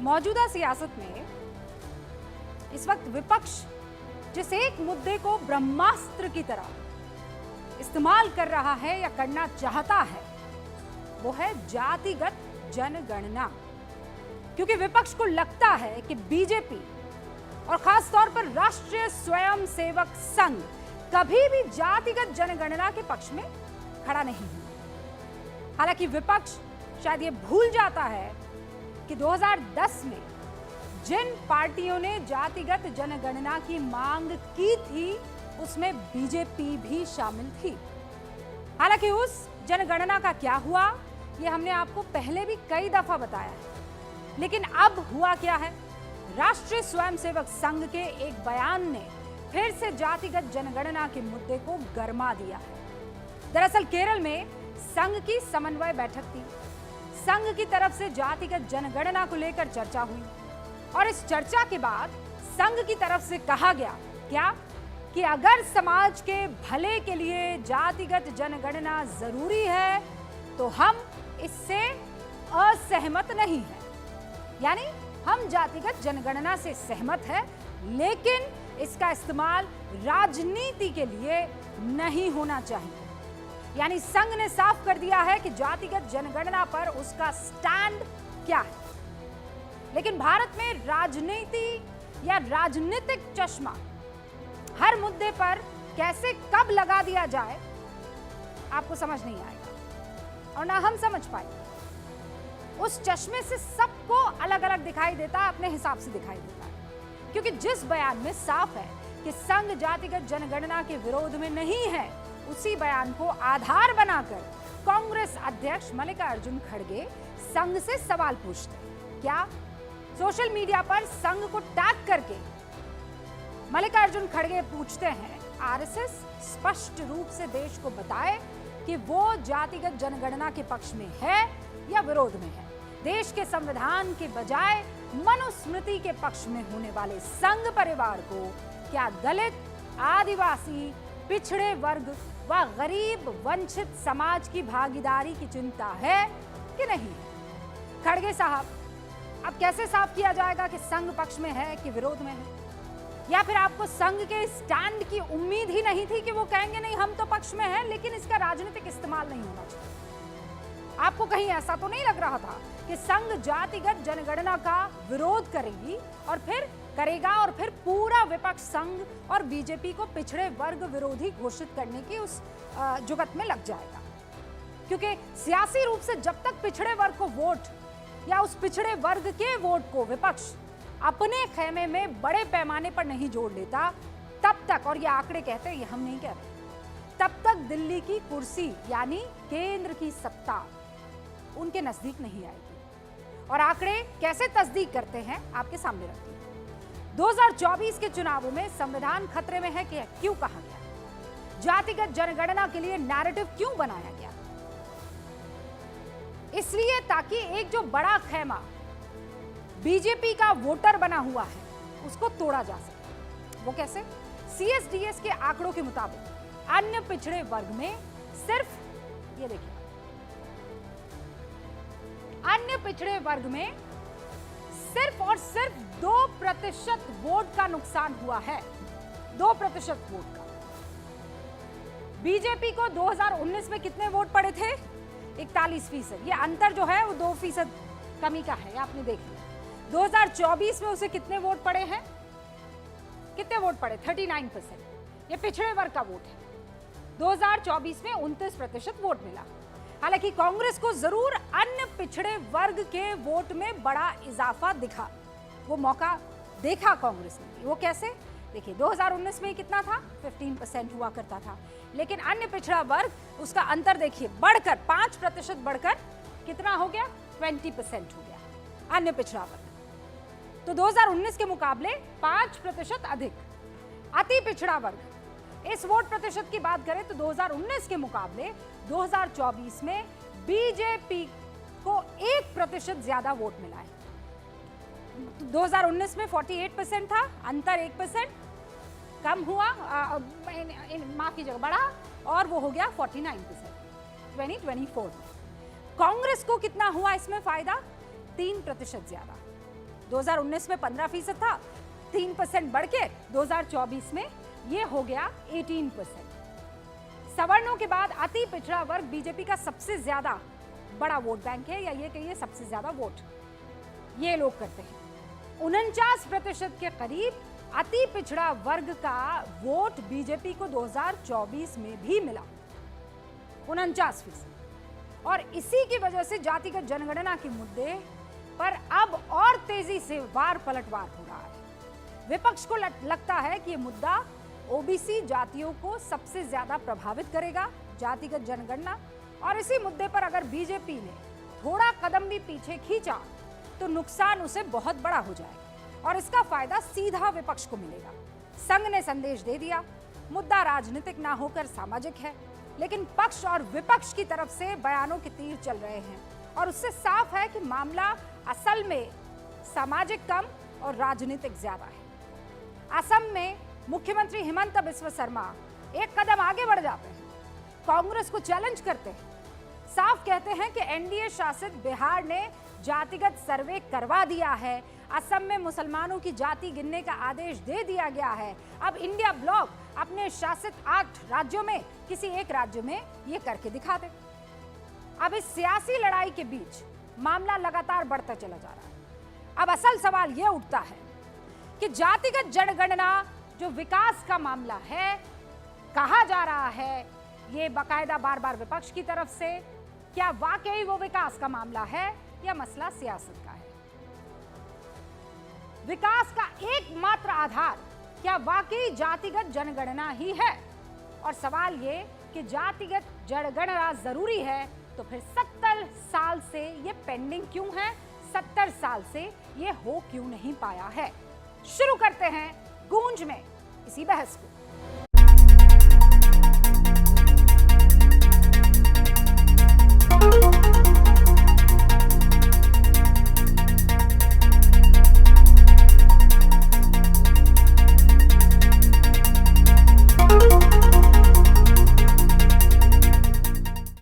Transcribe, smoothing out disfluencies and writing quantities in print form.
मौजूदा सियासत में इस वक्त विपक्ष जिस एक मुद्दे को ब्रह्मास्त्र की तरह इस्तेमाल कर रहा है या करना चाहता है वो है जातिगत जनगणना। क्योंकि विपक्ष को लगता है कि बीजेपी और खास तौर पर राष्ट्रीय स्वयंसेवक संघ कभी भी जातिगत जनगणना के पक्ष में खड़ा नहीं हुआ। हालांकि विपक्ष शायद ये भूल जाता है कि 2010 में जिन पार्टियों ने जातिगत जनगणना की मांग की थी उसमें बीजेपी भी शामिल थी। हालांकि उस जनगणना का क्या हुआ ये हमने आपको पहले भी कई दफा बताया है, लेकिन अब हुआ क्या है? राष्ट्रीय स्वयंसेवक संघ के एक बयान ने फिर से जातिगत जनगणना के मुद्दे को गरमा दिया है। दरअसल केरल में संघ की समन्वय बैठक थी। संघ की तरफ से जातिगत जनगणना को लेकर चर्चा हुई और इस चर्चा के बाद संघ की तरफ से कहा गया क्या कि अगर समाज के भले के लिए जातिगत जनगणना जरूरी है तो हम इससे असहमत नहीं हैं। यानी हम जातिगत जनगणना से सहमत हैं, लेकिन इसका इस्तेमाल राजनीति के लिए नहीं होना चाहिए। यानी संघ ने साफ कर दिया है कि जातिगत जनगणना पर उसका स्टैंड क्या है। लेकिन भारत में राजनीति या राजनीतिक चश्मा हर मुद्दे पर कैसे कब लगा दिया जाए आपको समझ नहीं आएगा और ना हम समझ पाएंगे। उस चश्मे से सबको अलग अलग दिखाई देता है, अपने हिसाब से दिखाई देता है। क्योंकि जिस बयान में साफ है कि संघ जातिगत जनगणना के विरोध में नहीं है, उसी बयान को आधार बनाकर कांग्रेस अध्यक्ष मल्लिकार्जुन खड़गे संघ से सवाल पूछते हैं। क्या सोशल मीडिया पर संघ को टैग करके मल्लिकार्जुन खड़गे पूछते हैं, आरएसएस स्पष्ट रूप से देश को बताए कि वो जातिगत जनगणना के पक्ष में है या विरोध में है। देश के संविधान के बजाय मनुस्मृति के पक्ष में होने वाले संघ परिवार को क्या दलित, आदिवासी, पिछड़े वर्ग व गरीब वंचित समाज की भागीदारी की चिंता है कि नहीं? खड़गे साहब, अब कैसे साफ किया जाएगा कि संघ पक्ष में है कि विरोध में है? या फिर आपको संघ के स्टैंड की उम्मीद ही नहीं थी कि वो कहेंगे नहीं हम तो पक्ष में हैं लेकिन इसका राजनीतिक इस्तेमाल नहीं होना चाहिए? आपको कहीं ऐसा तो नहीं लग रहा था कि संघ जातिगत जनगणना का विरोध करेगी और फिर पूरा विपक्ष संघ और बीजेपी को पिछड़े वर्ग विरोधी घोषित करने की उस जुगत में लग जाएगा? क्योंकि सियासी रूप से जब तक पिछड़े वर्ग को वोट या उस पिछड़े वर्ग के वोट को विपक्ष अपने खेमे में बड़े पैमाने पर नहीं जोड़ लेता तब तक, और ये आंकड़े कहते हैं, ये हम नहीं कह रहे, तब तक दिल्ली की कुर्सी यानी केंद्र की सत्ता उनके नजदीक नहीं आएगी। और आंकड़े कैसे तस्दीक करते हैं आपके सामने रखती हूं। 2024 के चुनावों में संविधान खतरे में है कि क्यों कहा गया? जातिगत जनगणना के लिए नैरेटिव क्यों बनाया गया? इसलिए ताकि एक जो बड़ा खेमा बीजेपी का वोटर बना हुआ है उसको तोड़ा जा सके। वो कैसे? सीएसडीएस के आंकड़ों के मुताबिक अन्य पिछड़े वर्ग में सिर्फ, ये देखिए, अन्य पिछड़े वर्ग में सिर्फ और सिर्फ 2% वोट का नुकसान हुआ है। 2% वोट का। बीजेपी को 2019 में कितने वोट पड़े थे? 41%। ये अंतर जो है वो 2% कमी का है, आपने देख लिया। 2024 में उसे कितने वोट पड़े हैं? कितने वोट पड़े? 39%। ये पिछड़े वर्ग का वोट है। 2024 में 29% वोट मिला। हालांकि कांग्रेस को जरूर अन्य पिछड़े वर्ग के वोट में बड़ा इजाफा दिखा, वो मौका देखा कांग्रेस ने। वो कैसे? देखिए, 2019 में कितना था? 15% हुआ करता था, लेकिन अन्य पिछड़ा वर्ग उसका अंतर देखिए बढ़कर 5% बढ़कर कितना हो गया? 20% हो गया अन्य पिछड़ा वर्ग। तो 2019 के मुकाबले 5% अधिक। अति पिछड़ा वर्ग, इस वोट प्रतिशत की बात करें तो 2019 के मुकाबले 2024 में बीजेपी को 1% ज्यादा वोट मिला है। 2019 में 48% था, अंतर 1% कम हुआ, माफ कीजिएगा, बढ़ा, और वो हो गया 49% 2024 में। कांग्रेस को कितना हुआ इसमें फायदा? 3% ज्यादा। 2019 में 15% था, 3% बढ़ के 2024 में ये हो गया 18%। सवर्णों के बाद अति पिछड़ा वर्ग बीजेपी का सबसे ज्यादा बड़ा वोट बैंक है, या ये कहिए सबसे ज्यादा वोट ये लोग करते हैं। 49% के करीब अति पिछड़ा वर्ग का वोट बीजेपी को 2024 में भी मिला, 49%। और इसी की वजह से जातिगत जनगणना के मुद्दे पर अब और तेजी से वार पलटवार हो रहा है। विपक्ष को लगता है कि ये मुद्दा ओबीसी जातियों को सबसे ज्यादा प्रभावित करेगा, जातिगत जनगणना, और इसी मुद्दे पर अगर बीजेपी ने थोड़ा कदम भी पीछे खींचा तो नुकसान उसे बहुत बड़ा हो जाएगा और इसका फायदा सीधा विपक्ष को मिलेगा। संघ ने संदेश दे दिया, मुद्दा राजनीतिक ना होकर सामाजिक है, लेकिन पक्ष और विपक्ष की तरफ से बयानों के तीर चल रहे हैं और उससे साफ है कि मामला असल में सामाजिक कम और राजनीतिक ज्यादा है। असम में मुख्यमंत्री हिमंत बिस्वा शर्मा एक कदम आगे बढ़ जाते हैं, कांग्रेस को चैलेंज करते हैं, साफ कहते हैं कि एनडीए शासित बिहार ने जातिगत सर्वे करवा दिया है, असम में मुसलमानों की जाति गिनने का आदेश दे दिया गया है, अब इंडिया ब्लॉक अपने शासित 8 राज्यों में किसी एक राज्य में ये करके दिखा दे। अब इस सियासी लड़ाई के बीच मामला लगातार बढ़ता चला जा रहा है। अब असल सवाल यह उठता है कि जातिगत जनगणना जो विकास का मामला है, कहा जा रहा है ये बाकायदा बार बार विपक्ष की तरफ से, क्या वाकई वो विकास का मामला है या मसला सियासत का है? विकास का एकमात्र आधार क्या वाकई जातिगत जनगणना ही है? और सवाल ये कि जातिगत जनगणना जरूरी है तो फिर 70 साल से ये पेंडिंग क्यों है, 70 साल से ये हो क्यों नहीं पाया है? शुरू करते हैं गूंज में इसी बहस को।